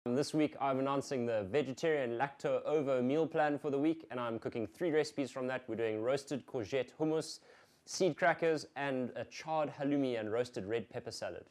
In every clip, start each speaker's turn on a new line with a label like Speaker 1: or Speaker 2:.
Speaker 1: This week I'm announcing the vegetarian lacto-ovo meal plan for the week, and I'm cooking 3 recipes from that. We're doing roasted courgette hummus, seed crackers, and a charred halloumi and roasted red pepper salad.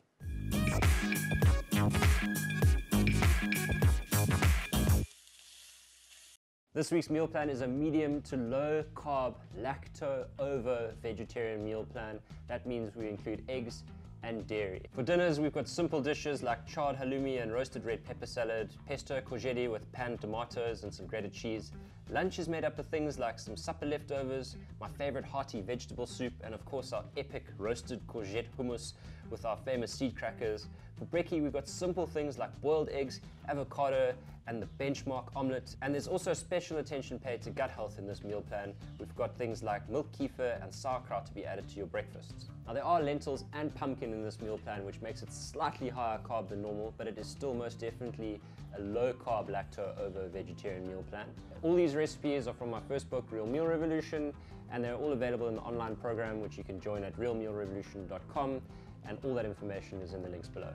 Speaker 1: This week's meal plan is a medium to low carb lacto-ovo vegetarian meal plan. That means we include eggs and dairy. For dinners, we've got simple dishes like charred halloumi and roasted red pepper salad, pesto courgette with panned tomatoes and some grated cheese. Lunch is made up of things like some supper leftovers, my favorite hearty vegetable soup, and of course our epic roasted courgette hummus with our famous seed crackers. For brekkie, we've got simple things like boiled eggs, avocado, and the benchmark omelette. And there's also special attention paid to gut health in this meal plan. We've got things like milk kefir and sauerkraut to be added to your breakfasts. Now there are lentils and pumpkin in this meal plan, which makes it slightly higher carb than normal, but it is still most definitely a low carb lacto-ovo vegetarian meal plan. All these recipes are from my first book, Real Meal Revolution, and they're all available in the online program, which you can join at realmealrevolution.com, and all that information is in the links below.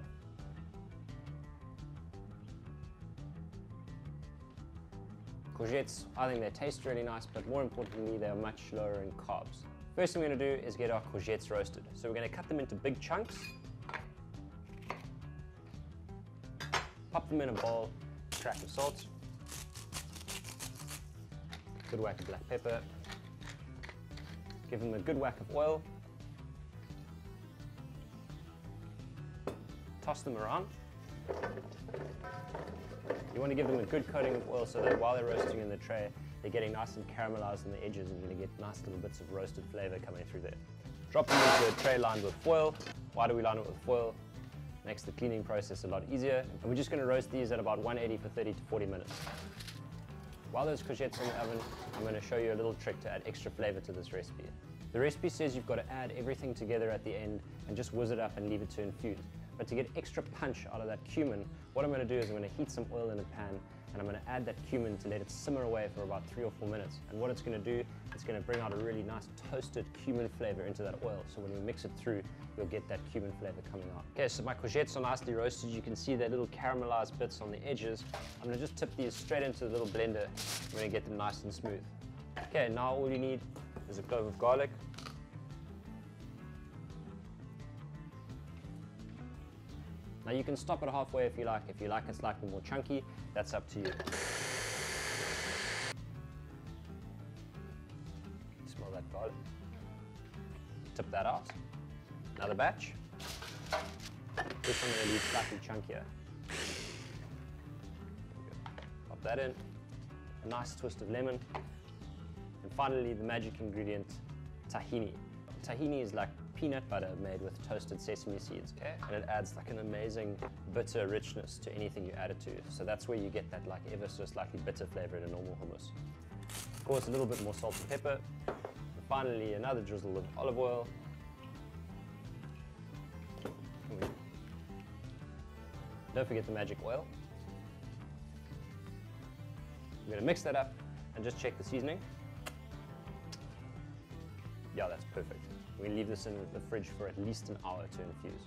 Speaker 1: Courgettes, I think they taste really nice, but more importantly, they are much lower in carbs. First thing we're going to do is get our courgettes roasted. So we're going to cut them into big chunks, pop them in a bowl, crack of salt, good whack of black pepper, give them a good whack of oil, toss them around. You want to give them a good coating of oil so that while they're roasting in the tray, they're getting nice and caramelized on the edges, and you're going to get nice little bits of roasted flavor coming through there. Drop them into a tray lined with foil. Why do we line it with foil? Makes the cleaning process a lot easier. And we're just going to roast these at about 180 for 30 to 40 minutes. While those courgettes are in the oven, I'm going to show you a little trick to add extra flavor to this recipe. The recipe says you've got to add everything together at the end and just whiz it up and leave it to infuse. But to get extra punch out of that cumin, what I'm going to do is I'm going to heat some oil in a pan, and I'm going to add that cumin to let it simmer away for about 3 or 4 minutes. And what it's going to do, it's going to bring out a really nice toasted cumin flavor into that oil. So when you mix it through, you'll get that cumin flavor coming out. Okay, so my courgettes are nicely roasted. You can see that little caramelized bits on the edges. I'm going to just tip these straight into the little blender. I'm going to get them nice and smooth. Okay, now all you need is a clove of garlic. Now you can stop it halfway if you like. If you like it slightly more chunky, that's up to you. Smell that garlic. Tip that out. Another batch. This one I'm going to leave slightly chunkier. Pop that in. A nice twist of lemon. And finally, the magic ingredient, tahini. Tahini is like peanut butter made with toasted sesame seeds, okay? And it adds like an amazing bitter richness to anything you add it to. So that's where you get that like ever so slightly bitter flavor in a normal hummus. Of course, a little bit more salt and pepper. And finally, another drizzle of olive oil. Don't forget the magic oil. I'm gonna mix that up and just check the seasoning. Yeah, that's perfect. We leave this in the fridge for at least an hour to infuse.